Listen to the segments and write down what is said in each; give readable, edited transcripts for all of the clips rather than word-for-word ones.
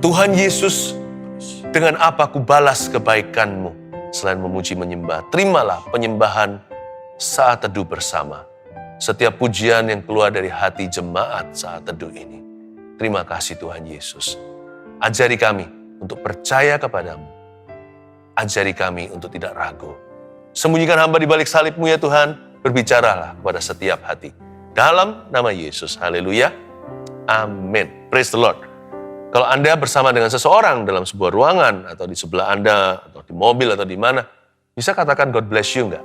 Tuhan Yesus, dengan apa ku balas kebaikan-Mu selain memuji menyembah? Terimalah penyembahan saat teduh bersama. Setiap pujian yang keluar dari hati jemaat saat teduh ini. Terima kasih Tuhan Yesus. Ajari kami untuk percaya kepadamu. Ajari kami untuk tidak ragu. Sembunyikan hamba di balik salib-Mu ya Tuhan. Berbicaralah kepada setiap hati. Dalam nama Yesus. Haleluya. Amin. Praise the Lord. Kalau Anda bersama dengan seseorang dalam sebuah ruangan, atau di sebelah Anda, atau di mobil, atau di mana, bisa katakan God bless you enggak?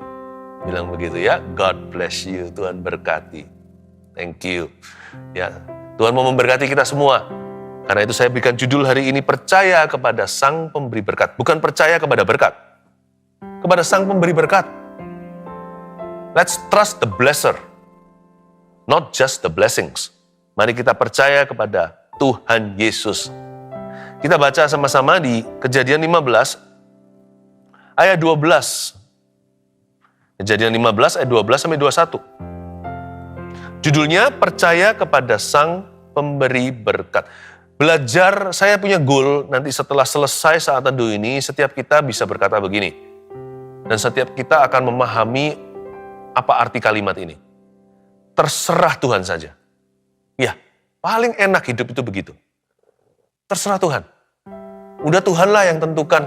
Bilang begitu ya, God bless you, Tuhan berkati. Thank you. Ya, Tuhan mau memberkati kita semua. Karena itu saya berikan judul hari ini, percaya kepada Sang Pemberi Berkat. Bukan percaya kepada berkat. Kepada Sang Pemberi Berkat. Let's trust the blesser. Not just the blessings. Mari kita percaya kepada Tuhan Yesus. Kita baca sama-sama di Kejadian 15 ayat 12. Kejadian 15 ayat 12 sampai 21. Judulnya percaya kepada Sang Pemberi Berkat. Belajar, saya punya goal nanti setelah selesai saat teduh ini, setiap kita bisa berkata begini. Dan setiap kita akan memahami apa arti kalimat ini. Terserah Tuhan saja. Ya, paling enak hidup itu begitu. Terserah Tuhan. Udah Tuhanlah yang tentukan.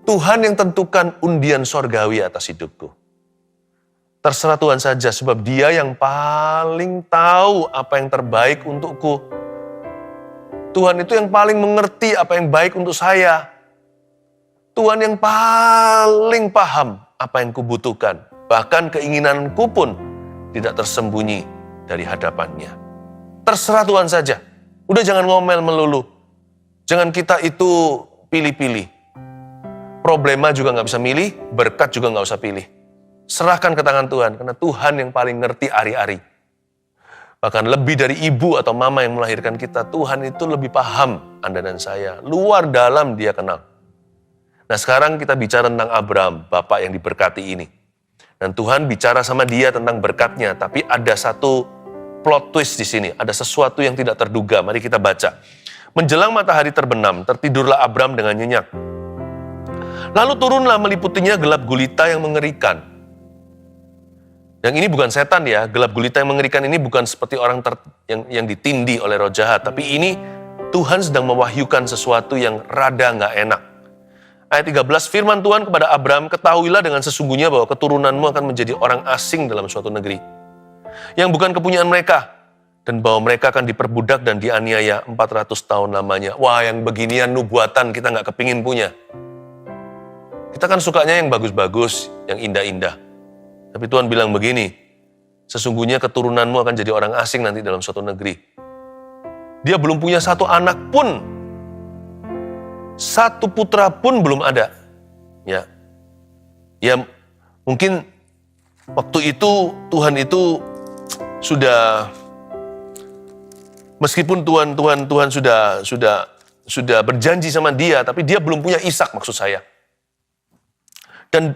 Tuhan yang tentukan undian sorgawi atas hidupku. Terserah Tuhan saja, sebab Dia yang paling tahu apa yang terbaik untukku. Tuhan itu yang paling mengerti apa yang baik untuk saya. Tuhan yang paling paham apa yang kubutuhkan. Bahkan keinginanku pun tidak tersembunyi dari hadapannya. Terserah Tuhan saja. Udah jangan ngomel melulu. Jangan kita itu pilih-pilih. Problema juga gak bisa milih, berkat juga gak usah pilih. Serahkan ke tangan Tuhan, karena Tuhan yang paling ngerti ari-ari. Bahkan lebih dari ibu atau mama yang melahirkan kita, Tuhan itu lebih paham Anda dan saya. Luar dalam Dia kenal. Nah sekarang kita bicara tentang Abraham, bapak yang diberkati ini. Dan Tuhan bicara sama dia tentang berkatnya, tapi ada satu plot twist di sini. Ada sesuatu yang tidak terduga. Mari kita baca. Menjelang matahari terbenam, tertidurlah Abraham dengan nyenyak. Lalu turunlah meliputinya gelap gulita yang mengerikan. Yang ini bukan setan ya, gelap gulita yang mengerikan ini bukan seperti orang yang ditindih oleh roh jahat. Tapi ini Tuhan sedang mewahyukan sesuatu yang rada gak enak. Ayat 13, firman Tuhan kepada Abraham, ketahuilah dengan sesungguhnya bahwa keturunanmu akan menjadi orang asing dalam suatu negeri. Yang bukan kepunyaan mereka. Dan bahwa mereka akan diperbudak dan dianiaya 400 tahun lamanya. Wah, yang beginian nubuatan kita gak kepingin punya. Kita kan sukanya yang bagus-bagus, yang indah-indah. Tapi Tuhan bilang begini, sesungguhnya keturunanmu akan jadi orang asing nanti dalam suatu negeri. Dia belum punya satu anak pun. Satu putra pun belum ada. Ya, mungkin waktu itu Tuhan itu sudah, meskipun Tuhan sudah berjanji sama dia, tapi dia belum punya Ishak maksud saya. Dan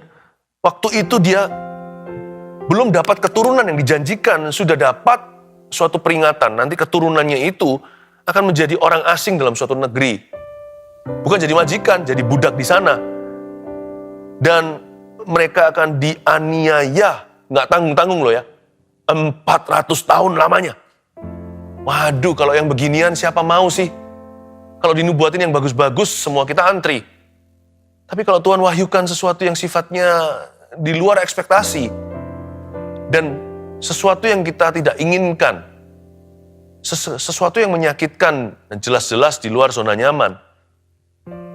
waktu itu dia belum dapat keturunan yang dijanjikan, sudah dapat suatu peringatan. Nanti keturunannya itu akan menjadi orang asing dalam suatu negeri. Bukan jadi majikan, jadi budak di sana. Dan mereka akan dianiaya, nggak tanggung-tanggung loh ya, 400 tahun lamanya. Waduh, kalau yang beginian siapa mau sih? Kalau dinubuatin yang bagus-bagus, semua kita antri. Tapi kalau Tuhan wahyukan sesuatu yang sifatnya di luar ekspektasi, dan sesuatu yang kita tidak inginkan, sesuatu yang menyakitkan, dan jelas-jelas di luar zona nyaman,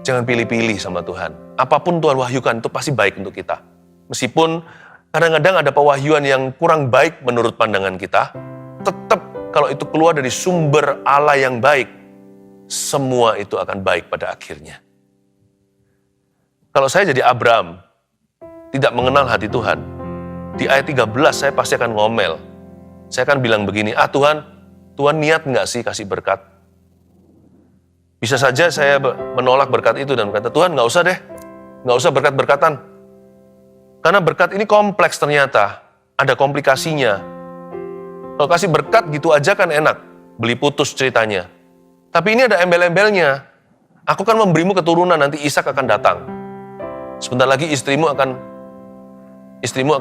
jangan pilih-pilih sama Tuhan. Apapun Tuhan wahyukan itu pasti baik untuk kita. Meskipun kadang-kadang ada pewahyuan yang kurang baik menurut pandangan kita, tetap kalau itu keluar dari sumber Allah yang baik, semua itu akan baik pada akhirnya. Kalau saya jadi Abraham, tidak mengenal hati Tuhan, di ayat 13 saya pasti akan ngomel. Saya akan bilang begini, Tuhan niat nggak sih kasih berkat? Bisa saja saya menolak berkat itu dan berkata, Tuhan nggak usah deh, nggak usah berkat-berkatan. Karena berkat ini kompleks ternyata, ada komplikasinya. Kalau kasih berkat gitu aja kan enak, beli putus ceritanya. Tapi ini ada embel-embelnya. Aku akan memberimu keturunan, nanti Ishak akan datang. Sebentar lagi istrimu akan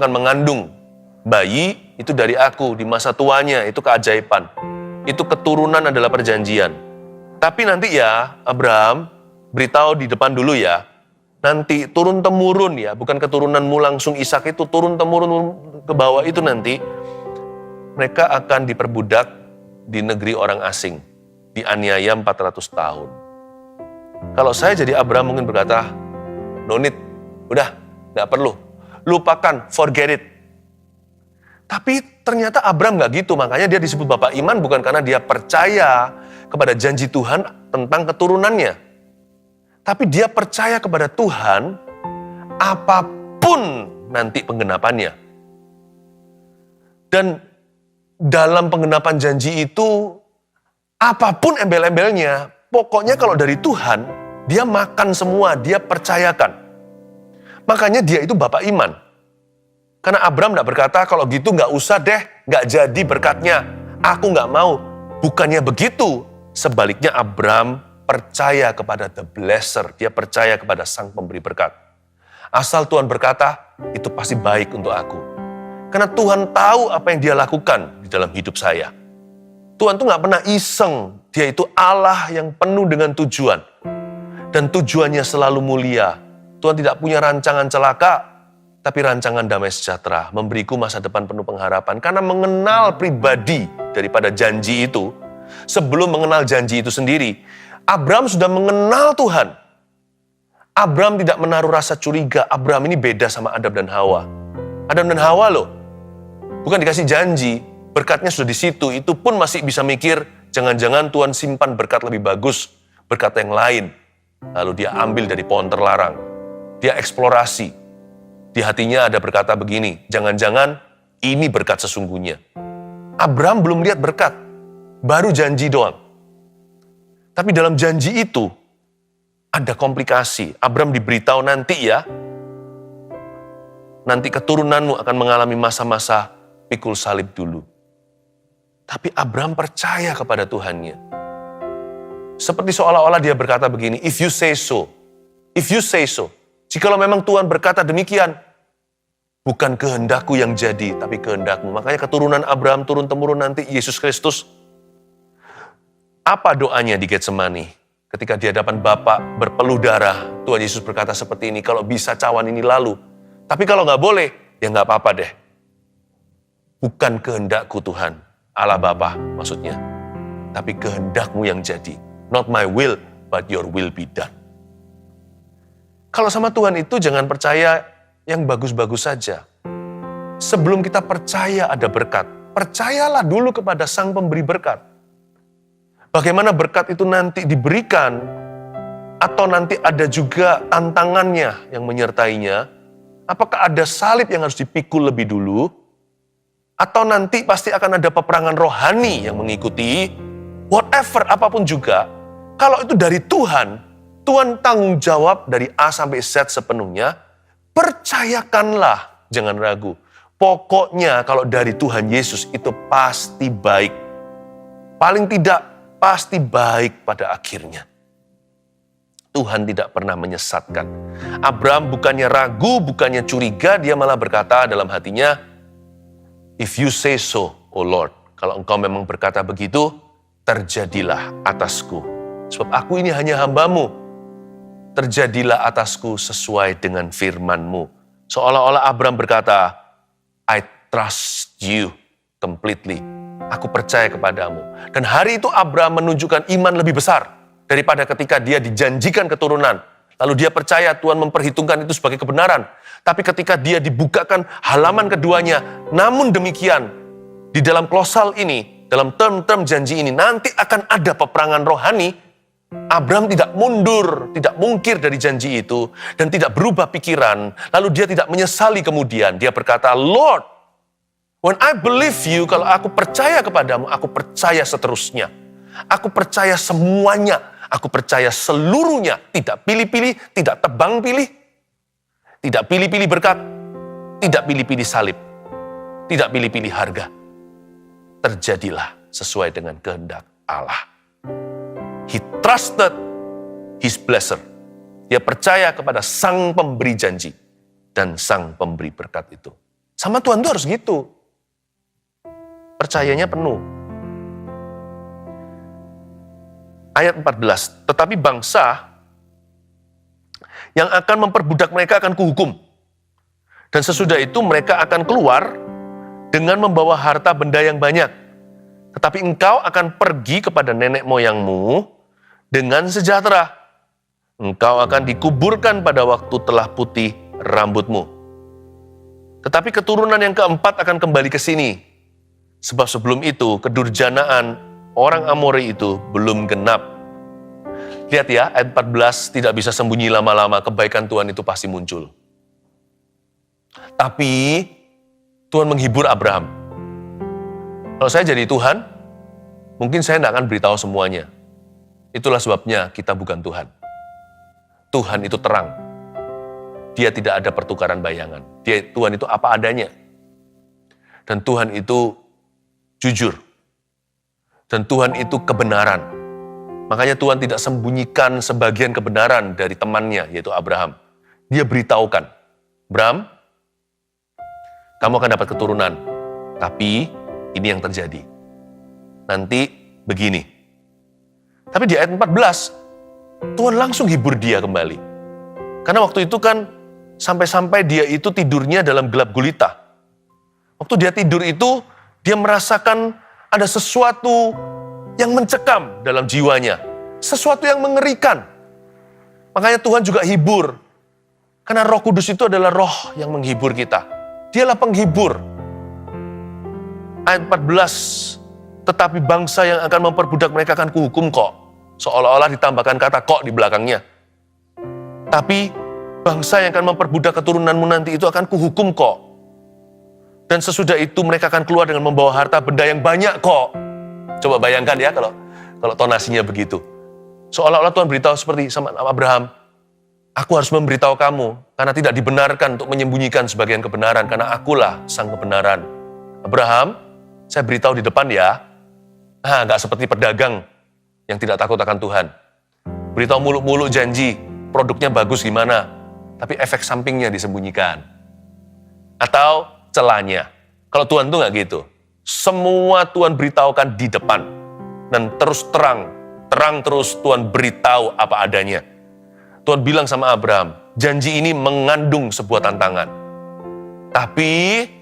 mengandung bayi, itu dari aku, di masa tuanya, itu keajaiban. Itu keturunan adalah perjanjian. Tapi nanti ya, Abraham, beritahu di depan dulu ya, nanti turun-temurun ya, bukan keturunanmu langsung Ishak itu, turun-temurun ke bawah itu nanti, mereka akan diperbudak di negeri orang asing, dianiaya 400 tahun. Kalau saya jadi Abraham mungkin berkata, no need, udah, gak perlu, lupakan, forget it. Tapi ternyata Abraham gak gitu, makanya dia disebut Bapak Iman bukan karena dia percaya kepada janji Tuhan tentang keturunannya. Tapi dia percaya kepada Tuhan apapun nanti penggenapannya. Dan dalam penggenapan janji itu, apapun embel-embelnya, pokoknya kalau dari Tuhan, dia makan semua, dia percayakan. Makanya dia itu Bapak Iman. Karena Abraham tidak berkata, kalau gitu nggak usah deh, nggak jadi berkatnya. Aku nggak mau. Bukannya begitu. Sebaliknya Abraham percaya kepada the blesser. Dia percaya kepada sang pemberi berkat. Asal Tuhan berkata, itu pasti baik untuk aku. Karena Tuhan tahu apa yang dia lakukan di dalam hidup saya. Tuhan tuh nggak pernah iseng. Dia itu Allah yang penuh dengan tujuan. Dan tujuannya selalu mulia. Tuhan tidak punya rancangan celaka, tapi rancangan damai sejahtera, memberiku masa depan penuh pengharapan. Karena mengenal pribadi daripada janji itu, sebelum mengenal janji itu sendiri, Abraham sudah mengenal Tuhan. Abraham tidak menaruh rasa curiga. Abraham ini beda sama Adam dan Hawa. Adam dan Hawa loh, bukan dikasih janji, berkatnya sudah di situ. Itu pun masih bisa mikir, jangan-jangan Tuhan simpan berkat lebih bagus, berkat yang lain. Lalu dia ambil dari pohon terlarang. Dia eksplorasi. Di hatinya ada berkata begini, jangan-jangan ini berkat sesungguhnya. Abraham belum lihat berkat, baru janji doang. Tapi dalam janji itu, ada komplikasi. Abraham diberitahu nanti ya, nanti keturunanmu akan mengalami masa-masa pikul salib dulu. Tapi Abraham percaya kepada Tuhannya. Seperti seolah-olah dia berkata begini, if you say so, jikalau memang Tuhan berkata demikian, bukan kehendakku yang jadi, tapi kehendakmu. Makanya keturunan Abraham turun-temurun nanti Yesus Kristus. Apa doanya di Getsemani? Ketika di hadapan Bapa berpeluh darah, Tuhan Yesus berkata seperti ini, kalau bisa cawan ini lalu. Tapi kalau nggak boleh, ya nggak apa-apa deh. Bukan kehendakku Tuhan, Allah Bapa maksudnya. Tapi kehendakmu yang jadi. Not my will, but your will be done. Kalau sama Tuhan itu jangan percaya yang bagus-bagus saja. Sebelum kita percaya ada berkat, percayalah dulu kepada sang pemberi berkat. Bagaimana berkat itu nanti diberikan, atau nanti ada juga tantangannya yang menyertainya. Apakah ada salib yang harus dipikul lebih dulu, atau nanti pasti akan ada peperangan rohani yang mengikuti, whatever, apapun juga. Kalau itu dari Tuhan, Tuhan tanggung jawab dari A sampai Z sepenuhnya, percayakanlah, jangan ragu. Pokoknya kalau dari Tuhan Yesus itu pasti baik. Paling tidak, pasti baik pada akhirnya. Tuhan tidak pernah menyesatkan. Abraham bukannya ragu, bukannya curiga, dia malah berkata dalam hatinya, if you say so, oh Lord, kalau engkau memang berkata begitu, terjadilah atasku. Sebab aku ini hanya hamba-Mu. Terjadilah atasku sesuai dengan firman-Mu. Seolah-olah Abraham berkata, I trust you completely. Aku percaya kepadamu. Dan hari itu Abraham menunjukkan iman lebih besar daripada ketika dia dijanjikan keturunan. Lalu dia percaya Tuhan memperhitungkan itu sebagai kebenaran. Tapi ketika dia dibukakan halaman keduanya, namun demikian, di dalam klosal ini, dalam term-term janji ini, nanti akan ada peperangan rohani. Abraham tidak mundur, tidak mungkir dari janji itu, dan tidak berubah pikiran. Lalu dia tidak menyesali kemudian. Dia berkata, Lord, when I believe you, kalau aku percaya kepadamu, aku percaya seterusnya. Aku percaya semuanya. Aku percaya seluruhnya. Tidak pilih-pilih, tidak tebang pilih. Tidak pilih-pilih berkat. Tidak pilih-pilih salib. Tidak pilih-pilih harga. Terjadilah sesuai dengan kehendak Allah. He trusted his blesser. Dia percaya kepada sang pemberi janji dan sang pemberi berkat itu. Sama Tuhan tuh harus gitu. Percayanya penuh. Ayat 14, tetapi bangsa yang akan memperbudak mereka akan kuhukum. Dan sesudah itu mereka akan keluar dengan membawa harta benda yang banyak. Tetapi engkau akan pergi kepada nenek moyangmu dengan sejahtera. Engkau akan dikuburkan pada waktu telah putih rambutmu. Tetapi keturunan yang keempat akan kembali ke sini. Sebab sebelum itu kedurjanaan orang Amori itu belum genap. Lihat ya, ayat 14 tidak bisa sembunyi lama-lama, kebaikan Tuhan itu pasti muncul. Tapi Tuhan menghibur Abraham. Kalau saya jadi Tuhan, mungkin saya tidak akan beritahu semuanya. Itulah sebabnya kita bukan Tuhan. Tuhan itu terang. Dia tidak ada pertukaran bayangan. Tuhan itu apa adanya. Dan Tuhan itu jujur. Dan Tuhan itu kebenaran. Makanya Tuhan tidak sembunyikan sebagian kebenaran dari temannya, yaitu Abraham. Dia beritahukan, Abraham, kamu akan dapat keturunan. Tapi ini yang terjadi. Nanti begini. Tapi di ayat 14, Tuhan langsung hibur dia kembali. Karena waktu itu kan sampai-sampai dia itu tidurnya dalam gelap gulita. Waktu dia tidur itu, dia merasakan ada sesuatu yang mencekam dalam jiwanya. Sesuatu yang mengerikan. Makanya Tuhan juga hibur. Karena Roh Kudus itu adalah roh yang menghibur kita. Dialah penghibur. Ayat 14, tetapi bangsa yang akan memperbudak mereka akan kuhukum kok. Seolah-olah ditambahkan kata kok di belakangnya. Tapi bangsa yang akan memperbudak keturunanmu nanti itu akan kuhukum kok. Dan sesudah itu mereka akan keluar dengan membawa harta benda yang banyak kok. Coba bayangkan ya kalau tonasinya begitu. Seolah-olah Tuhan beritahu seperti sama Abraham, aku harus memberitahu kamu karena tidak dibenarkan untuk menyembunyikan sebagian kebenaran karena akulah sang kebenaran. Abraham, saya beritahu di depan ya. Nggak seperti pedagang yang tidak takut akan Tuhan. Beritahu muluk-muluk janji, produknya bagus gimana, tapi efek sampingnya disembunyikan. Atau celanya. Kalau Tuhan tuh nggak gitu. Semua Tuhan beritahukan di depan. Dan terus terang terus Tuhan beritahu apa adanya. Tuhan bilang sama Abraham, janji ini mengandung sebuah tantangan. Tapi,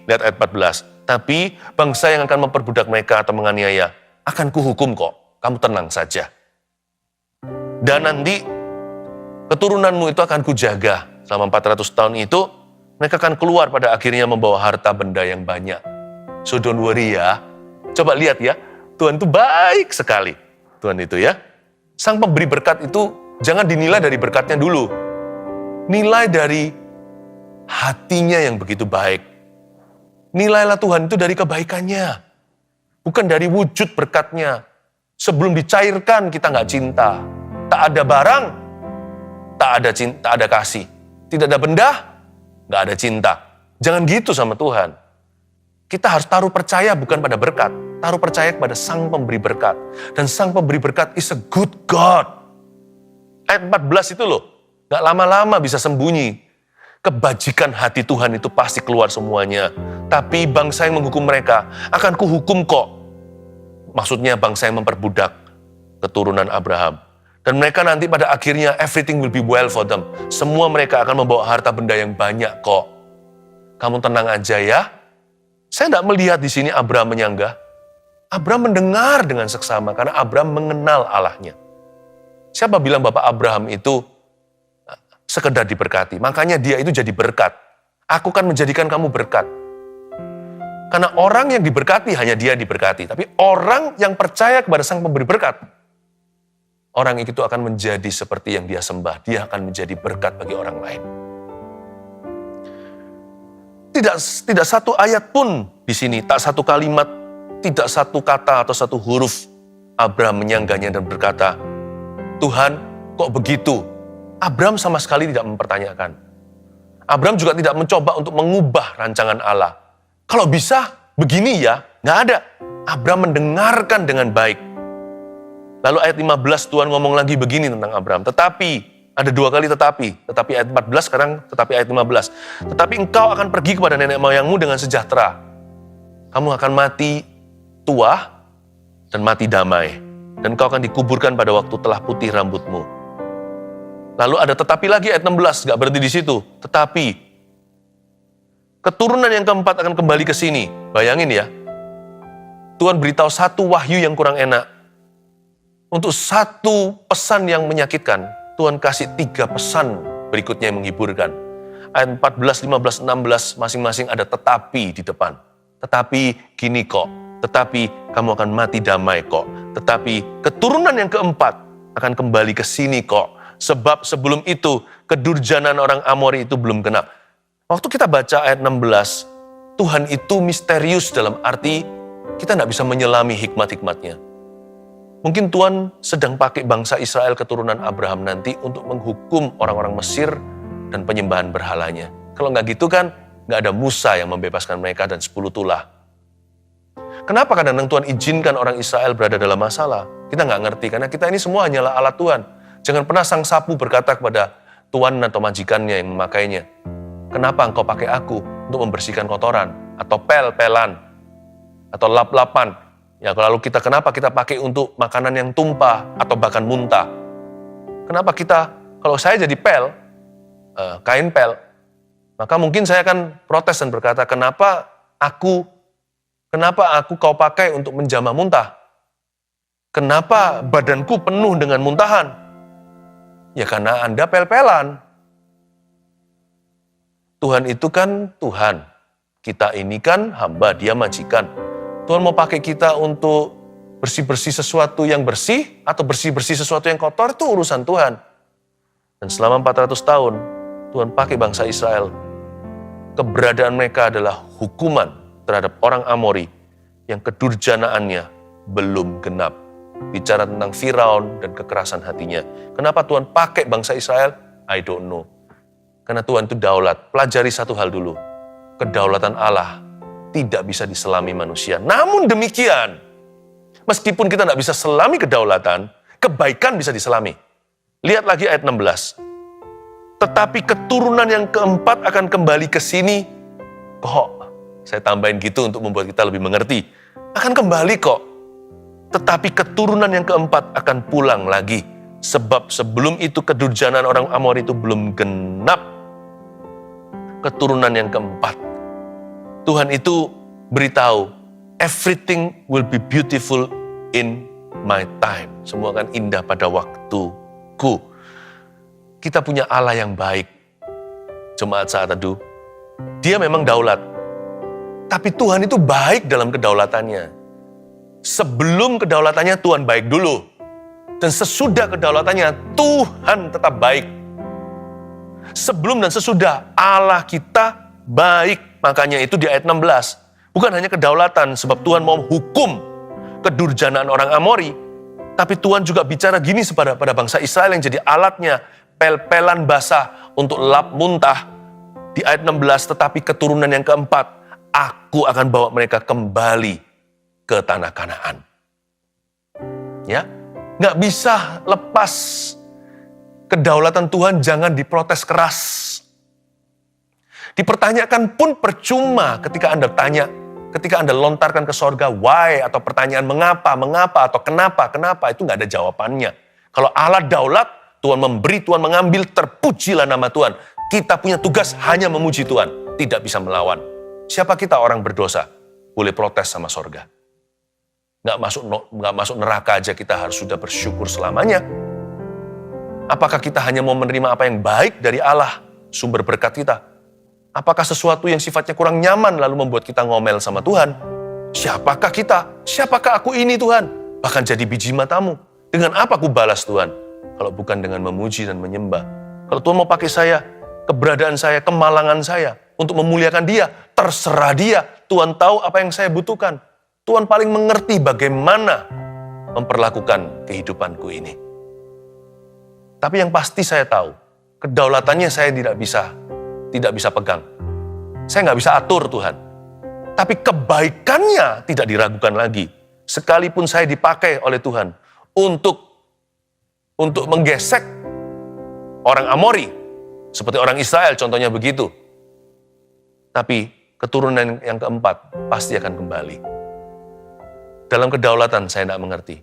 lihat ayat 14, tapi bangsa yang akan memperbudak mereka atau menganiaya, akan kuhukum kok. Kamu tenang saja. Dan nanti keturunanmu itu akan kujaga. Selama 400 tahun itu, mereka akan keluar pada akhirnya membawa harta benda yang banyak. So don't worry ya. Coba lihat ya, Tuhan itu baik sekali. Tuhan itu ya. Sang pemberi berkat itu jangan dinilai dari berkatnya dulu. Nilai dari hatinya yang begitu baik. Nilailah Tuhan itu dari kebaikannya. Bukan dari wujud berkatnya. Sebelum dicairkan kita nggak cinta. Tak ada barang, tak ada cinta, tak ada kasih. Tidak ada benda, nggak ada cinta. Jangan gitu sama Tuhan. Kita harus taruh percaya bukan pada berkat. Taruh percaya kepada sang pemberi berkat. Dan sang pemberi berkat is a good God. Ayat 14 itu loh, nggak lama-lama bisa sembunyi. Kebajikan hati Tuhan itu pasti keluar semuanya. Tapi bangsa yang menghukum mereka akan kuhukum kok. Maksudnya bangsa yang memperbudak keturunan Abraham. Dan mereka nanti pada akhirnya everything will be well for them. Semua mereka akan membawa harta benda yang banyak kok. Kamu tenang aja ya. Saya tidak melihat di sini Abraham menyanggah. Abraham mendengar dengan seksama karena Abraham mengenal Allahnya. Siapa bilang Bapak Abraham itu sekedar diberkati? Makanya dia itu jadi berkat. Aku kan menjadikan kamu berkat. Karena orang yang diberkati hanya dia diberkati. Tapi orang yang percaya kepada sang pemberi berkat, orang itu akan menjadi seperti yang dia sembah. Dia akan menjadi berkat bagi orang lain. Tidak satu ayat pun di sini, tak satu kalimat, tidak satu kata atau satu huruf Abraham menyanggahnya dan berkata, Tuhan, kok begitu? Abraham sama sekali tidak mempertanyakan. Abraham juga tidak mencoba untuk mengubah rancangan Allah. Kalau bisa, begini ya, nggak ada. Abraham mendengarkan dengan baik. Lalu ayat 15 Tuhan ngomong lagi begini tentang Abraham. Tetapi, ada 2 kali tetapi ayat 14 sekarang tetapi ayat 15. Tetapi engkau akan pergi kepada nenek moyangmu dengan sejahtera. Kamu akan mati tua dan mati damai. Dan kau akan dikuburkan pada waktu telah putih rambutmu. Lalu ada tetapi lagi ayat 16, gak berhenti di situ. Tetapi, keturunan yang keempat akan kembali ke sini. Bayangin ya, Tuhan beritahu satu wahyu yang kurang enak. Untuk satu pesan yang menyakitkan, Tuhan kasih 3 pesan berikutnya yang menghiburkan. Ayat 14, 15, 16 masing-masing ada tetapi di depan. Tetapi gini kok, tetapi kamu akan mati damai kok. Tetapi keturunan yang keempat akan kembali ke sini kok. Sebab sebelum itu kedurjanaan orang Amori itu belum genap. Waktu kita baca ayat 16, Tuhan itu misterius dalam arti kita tidak bisa menyelami hikmat-hikmatnya. Mungkin Tuhan sedang pakai bangsa Israel keturunan Abraham nanti untuk menghukum orang-orang Mesir dan penyembahan berhalanya. Kalau nggak gitu kan, nggak ada Musa yang membebaskan mereka dan 10 tulah. Kenapa kadang-kadang Tuhan izinkan orang Israel berada dalam masalah? Kita nggak ngerti, karena kita ini semua hanyalah alat Tuhan. Jangan pernah sang sapu berkata kepada tuan atau majikannya yang memakainya, kenapa engkau pakai aku untuk membersihkan kotoran, atau pel-pelan, atau lap-lapan? Ya, lalu kenapa kita pakai untuk makanan yang tumpah, atau bahkan muntah? Kenapa kita, kalau saya jadi pel, kain pel, maka mungkin saya akan protes dan berkata, kenapa aku kau pakai untuk menjamah muntah? Kenapa badanku penuh dengan muntahan? Ya karena Anda pel-pelan. Tuhan itu kan Tuhan. Kita ini kan hamba, Dia majikan. Tuhan mau pakai kita untuk bersih-bersih sesuatu yang bersih atau bersih-bersih sesuatu yang kotor, itu urusan Tuhan. Dan selama 400 tahun, Tuhan pakai bangsa Israel. Keberadaan mereka adalah hukuman terhadap orang Amori yang kedurjanaannya belum genap. Bicara tentang Firaun dan kekerasan hatinya. Kenapa Tuhan pakai bangsa Israel? I don't know. Karena Tuhan itu daulat. Pelajari satu hal dulu. Kedaulatan Allah tidak bisa diselami manusia. Namun demikian, meskipun kita tidak bisa selami kedaulatan, kebaikan bisa diselami. Lihat lagi ayat 16. Tetapi keturunan yang keempat akan kembali ke sini. Kok? Saya tambahin gitu untuk membuat kita lebih mengerti. Akan kembali kok. Tetapi keturunan yang keempat akan pulang lagi. Sebab sebelum itu kedurjanaan orang Amor itu belum genap. Keturunan yang keempat. Tuhan itu beritahu, everything will be beautiful in my time. Semua akan indah pada waktuku. Kita punya Allah yang baik. Jemaat saat teduh. Dia memang daulat. Tapi Tuhan itu baik dalam kedaulatannya. Sebelum kedaulatannya Tuhan baik dulu. Dan sesudah kedaulatannya Tuhan tetap baik. Sebelum dan sesudah Allah kita baik. Makanya itu di ayat 16. Bukan hanya kedaulatan sebab Tuhan mau hukum kedurjanaan orang Amori. Tapi Tuhan juga bicara gini pada bangsa Israel yang jadi alatnya. Pel-pelan basah untuk lap muntah. Di ayat 16, tetapi keturunan yang keempat. Aku akan bawa mereka kembali ke tanah Kanaan. Ya, nggak bisa lepas kedaulatan Tuhan, jangan diprotes keras. Dipertanyakan pun percuma ketika Anda tanya, ketika Anda lontarkan ke sorga, why, atau pertanyaan mengapa, atau kenapa, itu nggak ada jawabannya. Kalau Allah daulat, Tuhan memberi, Tuhan mengambil, terpujilah nama Tuhan. Kita punya tugas hanya memuji Tuhan, tidak bisa melawan. Siapa kita orang berdosa? Boleh protes sama sorga. Nggak masuk neraka aja kita harus sudah bersyukur selamanya. Apakah kita hanya mau menerima apa yang baik dari Allah, sumber berkat kita? Apakah sesuatu yang sifatnya kurang nyaman lalu membuat kita ngomel sama Tuhan? Siapakah kita? Siapakah aku ini Tuhan? Bahkan jadi biji matamu. Dengan apa aku balas Tuhan? Kalau bukan dengan memuji dan menyembah. Kalau Tuhan mau pakai saya, keberadaan saya, kemalangan saya, untuk memuliakan Dia, terserah Dia. Tuhan tahu apa yang saya butuhkan. Tuhan paling mengerti bagaimana memperlakukan kehidupanku ini. Tapi yang pasti saya tahu, kedaulatannya saya tidak bisa pegang. Saya nggak bisa atur Tuhan. Tapi kebaikannya tidak diragukan lagi. Sekalipun saya dipakai oleh Tuhan untuk menggesek orang Amori, seperti orang Israel contohnya begitu. Tapi keturunan yang keempat pasti akan kembali. Dalam kedaulatan saya tidak mengerti.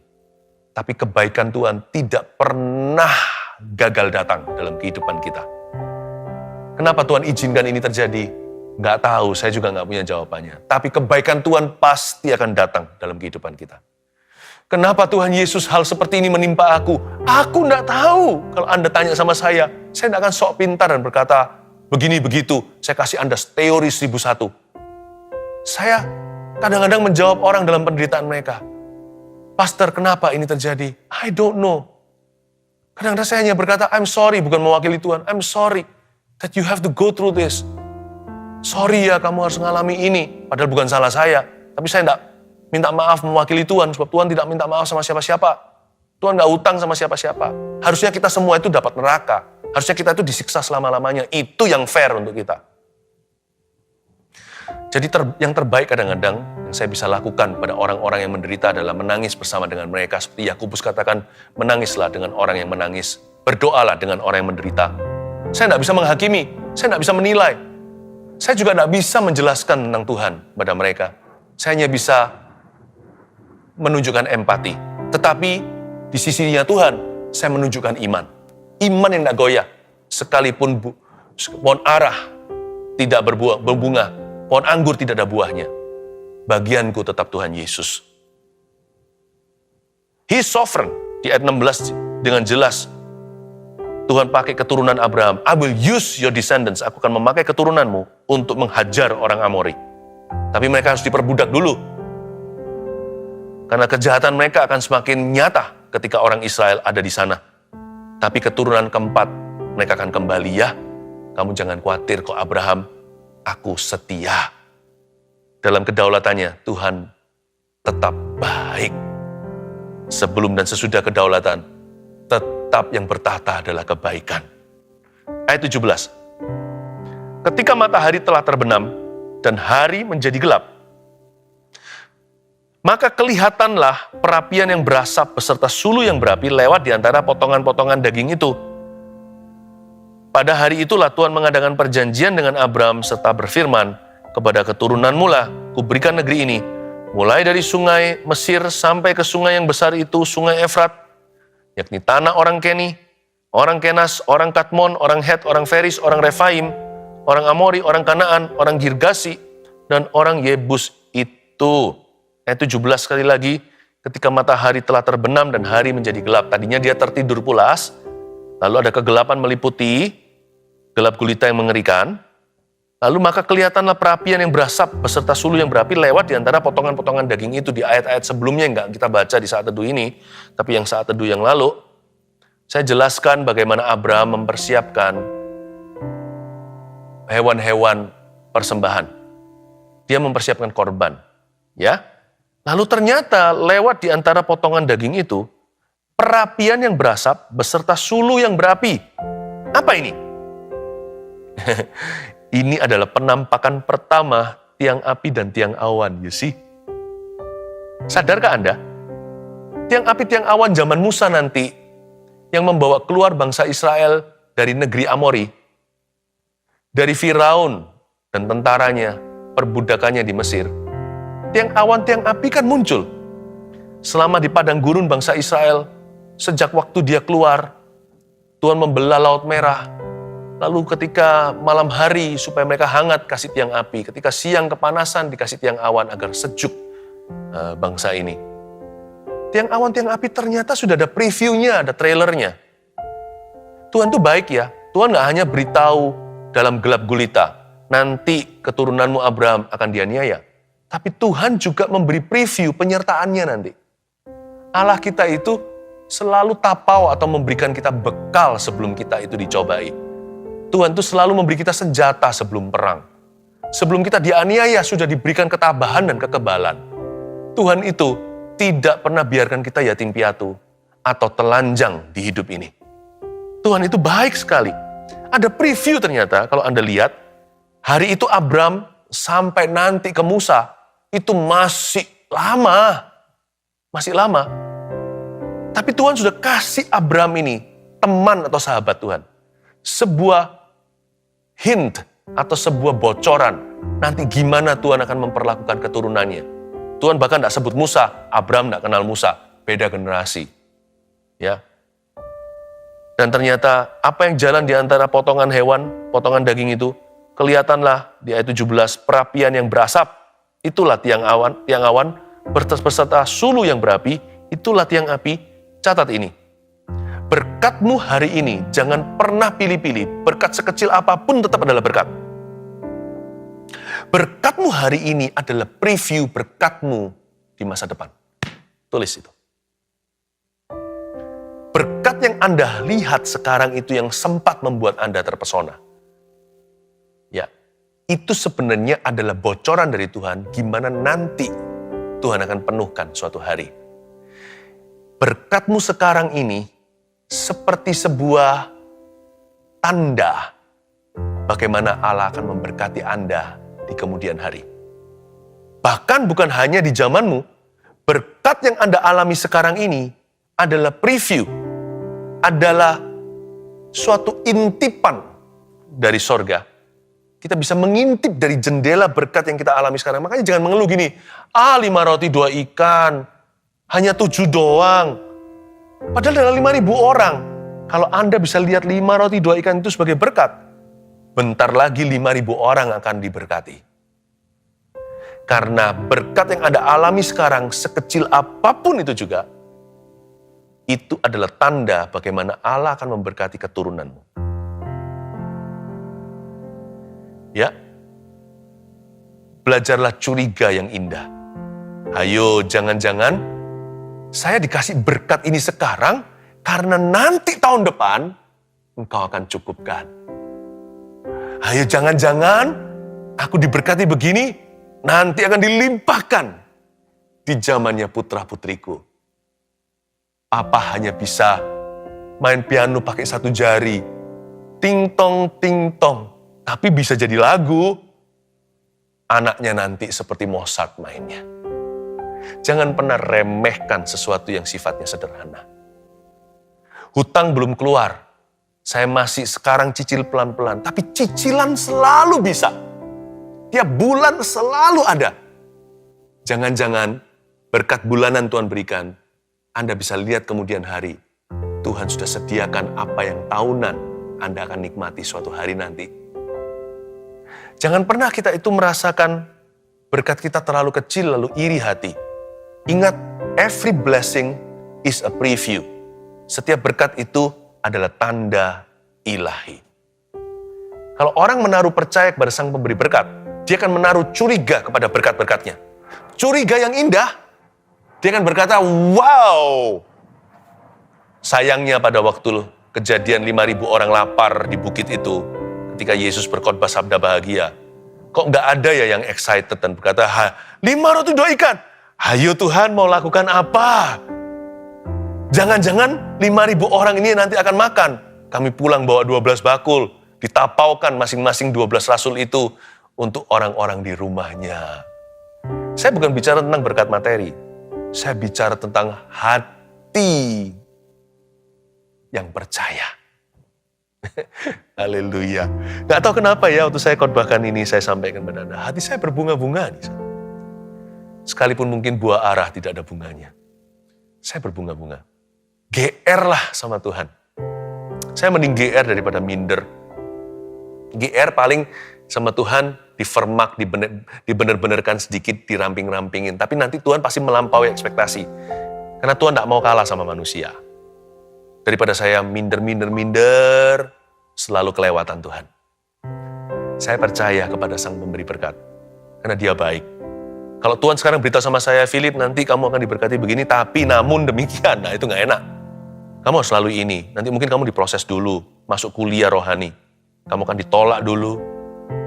Tapi kebaikan Tuhan tidak pernah gagal datang dalam kehidupan kita. Kenapa Tuhan izinkan ini terjadi? Nggak tahu, saya juga nggak punya jawabannya. Tapi kebaikan Tuhan pasti akan datang dalam kehidupan kita. Kenapa Tuhan Yesus hal seperti ini menimpa aku? Aku nggak tahu. Kalau Anda tanya sama saya tidak akan sok pintar dan berkata, begini begitu, saya kasih Anda teori 1001. Saya kadang-kadang menjawab orang dalam penderitaan mereka. Pastor, kenapa ini terjadi? I don't know. Kadang-kadang saya hanya berkata, I'm sorry, bukan mewakili Tuhan. I'm sorry that you have to go through this. Sorry ya, kamu harus mengalami ini. Padahal bukan salah saya. Tapi saya tidak minta maaf mewakili Tuhan, sebab Tuhan tidak minta maaf sama siapa-siapa. Tuhan nggak utang sama siapa-siapa. Harusnya kita semua itu dapat neraka. Harusnya kita itu disiksa selama-lamanya. Itu yang fair untuk kita. Jadi yang terbaik kadang-kadang yang saya bisa lakukan pada orang-orang yang menderita adalah menangis bersama dengan mereka. Seperti Yakobus katakan, menangislah dengan orang yang menangis. Berdoalah dengan orang yang menderita. Saya tidak bisa menghakimi, saya tidak bisa menilai. Saya juga tidak bisa menjelaskan tentang Tuhan pada mereka. Saya hanya bisa menunjukkan empati. Tetapi di sisinya Tuhan, saya menunjukkan iman. Iman yang tidak goyah. Sekalipun pohon arah tidak berbunga, pohon anggur tidak ada buahnya. Bagianku tetap Tuhan Yesus. He's sovereign. Di ayat 16 dengan jelas. Tuhan pakai keturunan Abraham. I will use your descendants. Aku akan memakai keturunanmu untuk menghajar orang Amori. Tapi mereka harus diperbudak dulu. Karena kejahatan mereka akan semakin nyata ketika orang Israel ada di sana. Tapi keturunan keempat, mereka akan kembali ya. Kamu jangan khawatir kok Abraham. Aku setia. Dalam kedaulatannya, Tuhan tetap baik. Sebelum dan sesudah kedaulatan, tetap yang bertahta adalah kebaikan. Ayat 17. Ketika matahari telah terbenam dan hari menjadi gelap, maka kelihatanlah perapian yang berasap beserta sulu yang berapi lewat di antara potongan-potongan daging itu. Pada hari itulah Tuhan mengadakan perjanjian dengan Abraham serta berfirman, kepada keturunanmu lah kuberikan negeri ini, mulai dari sungai Mesir sampai ke sungai yang besar itu, sungai Efrat, yakni tanah orang Keni, orang Kenas, orang Kadmon, orang Het, orang Feris, orang Refaim, orang Amori, orang Kanaan, orang Girgasi, dan orang Yebus itu. Ayat 17 sekali lagi, ketika matahari telah terbenam dan hari menjadi gelap. Tadinya dia tertidur pulas, lalu ada kegelapan meliputi, gelap gulita yang mengerikan. Lalu maka kelihatanlah perapian yang berasap beserta sulu yang berapi lewat di antara potongan-potongan daging itu. Di ayat-ayat sebelumnya enggak kita baca di saat teduh ini, tapi yang saat teduh yang lalu, saya jelaskan bagaimana Abraham mempersiapkan hewan-hewan persembahan. Dia mempersiapkan korban. Ya. Lalu ternyata lewat di antara potongan daging itu, perapian yang berasap beserta sulu yang berapi. Apa ini? Ini adalah penampakan pertama tiang api dan tiang awan, you see. Sadarkah Anda? Tiang api, tiang awan zaman Musa nanti yang membawa keluar bangsa Israel dari negeri Amori, dari Firaun dan tentaranya, perbudakannya di Mesir. Tiang awan, tiang api kan muncul selama di padang gurun bangsa Israel. Sejak waktu dia keluar, Tuhan membelah Laut Merah. Lalu ketika malam hari supaya mereka hangat kasih tiang api. Ketika siang kepanasan dikasih tiang awan agar sejuk bangsa ini. Tiang awan, tiang api ternyata sudah ada previewnya, ada trailernya. Tuhan tuh baik ya. Tuhan gak hanya beritahu dalam gelap gulita, nanti keturunanmu Abraham akan dianiaya. Tapi Tuhan juga memberi preview penyertaannya nanti. Allah kita itu selalu tapau atau memberikan kita bekal sebelum kita itu dicobai. Tuhan itu selalu memberi kita senjata sebelum perang. Sebelum kita dianiaya sudah diberikan ketabahan dan kekebalan. Tuhan itu tidak pernah biarkan kita yatim piatu atau telanjang di hidup ini. Tuhan itu baik sekali. Ada preview ternyata kalau Anda lihat, hari itu Abram sampai nanti ke Musa, itu masih lama. Masih lama. Tapi Tuhan sudah kasih Abraham ini, teman atau sahabat Tuhan, sebuah hint atau sebuah bocoran nanti gimana Tuhan akan memperlakukan keturunannya. Tuhan bahkan tidak sebut Musa, Abraham tidak kenal Musa, beda generasi. Ya. Dan ternyata apa yang jalan di antara potongan hewan, potongan daging itu, kelihatanlah di ayat 17, perapian yang berasap, itulah tiang awan beserta sulu yang berapi, itulah tiang api. Catat ini, berkatmu hari ini jangan pernah pilih-pilih, berkat sekecil apapun tetap adalah berkat. Berkatmu hari ini adalah preview berkatmu di masa depan. Tulis itu. Berkat yang Anda lihat sekarang itu yang sempat membuat Anda terpesona. Ya, itu sebenarnya adalah bocoran dari Tuhan gimana nanti Tuhan akan penuhkan suatu hari. Berkatmu sekarang ini seperti sebuah tanda bagaimana Allah akan memberkati Anda di kemudian hari. Bahkan bukan hanya di zamanmu, berkat yang Anda alami sekarang ini adalah preview, adalah suatu intipan dari sorga. Kita bisa mengintip dari jendela berkat yang kita alami sekarang. Makanya jangan mengeluh gini, 5 roti 2 ikan, hanya 7 doang. Padahal ada 5.000 orang. Kalau Anda bisa lihat 5 roti 2 ikan itu sebagai berkat, bentar lagi 5.000 orang akan diberkati. Karena berkat yang Anda alami sekarang, sekecil apapun itu juga, itu adalah tanda bagaimana Allah akan memberkati keturunanmu. Ya, belajarlah curiga yang indah. Ayo, jangan-jangan saya dikasih berkat ini sekarang, karena nanti tahun depan, engkau akan cukupkan. Ayo jangan-jangan, aku diberkati begini, nanti akan dilimpahkan di zamannya putra-putriku. Apa hanya bisa main piano pakai 1 jari, ting-tong, ting-tong, tapi bisa jadi lagu, anaknya nanti seperti Mozart mainnya. Jangan pernah remehkan sesuatu yang sifatnya sederhana. Hutang belum keluar, saya masih sekarang cicil pelan-pelan, tapi cicilan selalu bisa. Tiap bulan selalu ada. Jangan-jangan berkat bulanan Tuhan berikan, Anda bisa lihat kemudian hari, Tuhan sudah sediakan apa yang tahunan Anda akan nikmati suatu hari nanti. Jangan pernah kita itu merasakan berkat kita terlalu kecil lalu iri hati. Ingat, every blessing is a preview. Setiap berkat itu adalah tanda ilahi. Kalau orang menaruh percaya kepada Sang Pemberi berkat, dia akan menaruh curiga kepada berkat-berkatnya. Curiga yang indah, dia akan berkata, wow! Sayangnya pada waktu kejadian 5.000 orang lapar di bukit itu, ketika Yesus berkhotbah sabda bahagia, kok nggak ada ya yang excited dan berkata, 5 roti 2 ikan, ayo Tuhan mau lakukan apa? Jangan-jangan 5.000 orang ini nanti akan makan. Kami pulang bawa 12 bakul, ditapaukan masing-masing 12 rasul itu untuk orang-orang di rumahnya. Saya bukan bicara tentang berkat materi, saya bicara tentang hati yang percaya. Haleluya. Gak tahu kenapa ya waktu saya khotbahkan ini saya sampaikan kepada Anda, hati saya berbunga-bunga di sana. Sekalipun mungkin buah arah tidak ada bunganya. Saya berbunga-bunga. GR lah sama Tuhan. Saya mending GR daripada minder. GR paling sama Tuhan difermak, dibener-benerkan sedikit, diramping-rampingin. Tapi nanti Tuhan pasti melampaui ekspektasi. Karena Tuhan tidak mau kalah sama manusia. Daripada saya minder, selalu kelewatan Tuhan. Saya percaya kepada Sang Pemberi berkat. Karena Dia baik. Kalau Tuhan sekarang beritahu sama saya, Philip, nanti kamu akan diberkati begini, tapi namun demikian, nah itu nggak enak. Kamu harus selalu ini. Nanti mungkin kamu diproses dulu, masuk kuliah rohani. Kamu akan ditolak dulu,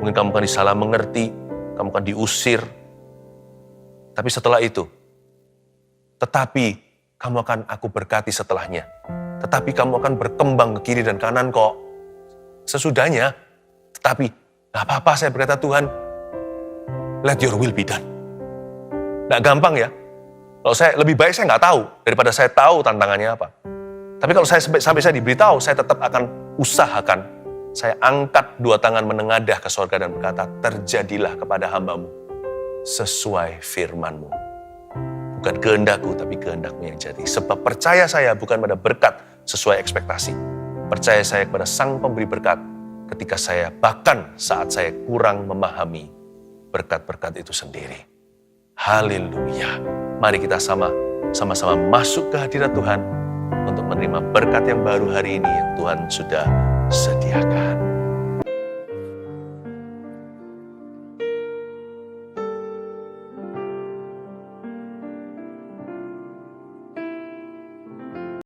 mungkin kamu akan disalah mengerti, kamu akan diusir. Tapi setelah itu, tetapi kamu akan aku berkati setelahnya. Tetapi kamu akan berkembang ke kiri dan kanan kok. Sesudahnya, tetapi gak apa-apa saya berkata Tuhan, let your will be done. Nggak gampang ya. Kalau saya lebih baik saya nggak tahu daripada saya tahu tantangannya apa. Tapi kalau sampai saya diberitahu, saya tetap akan usahakan. Saya angkat dua tangan menengadah ke sorga dan berkata, terjadilah kepada hamba-Mu sesuai firman-Mu. Bukan kehendakku, tapi kehendak-Mu yang jadi. Sebab percaya saya bukan pada berkat sesuai ekspektasi. Percaya saya kepada Sang Pemberi berkat ketika saya, bahkan saat saya kurang memahami berkat-berkat itu sendiri. Haleluya. Mari kita sama-sama masuk ke hadirat Tuhan untuk menerima berkat yang baru hari ini yang Tuhan sudah sediakan.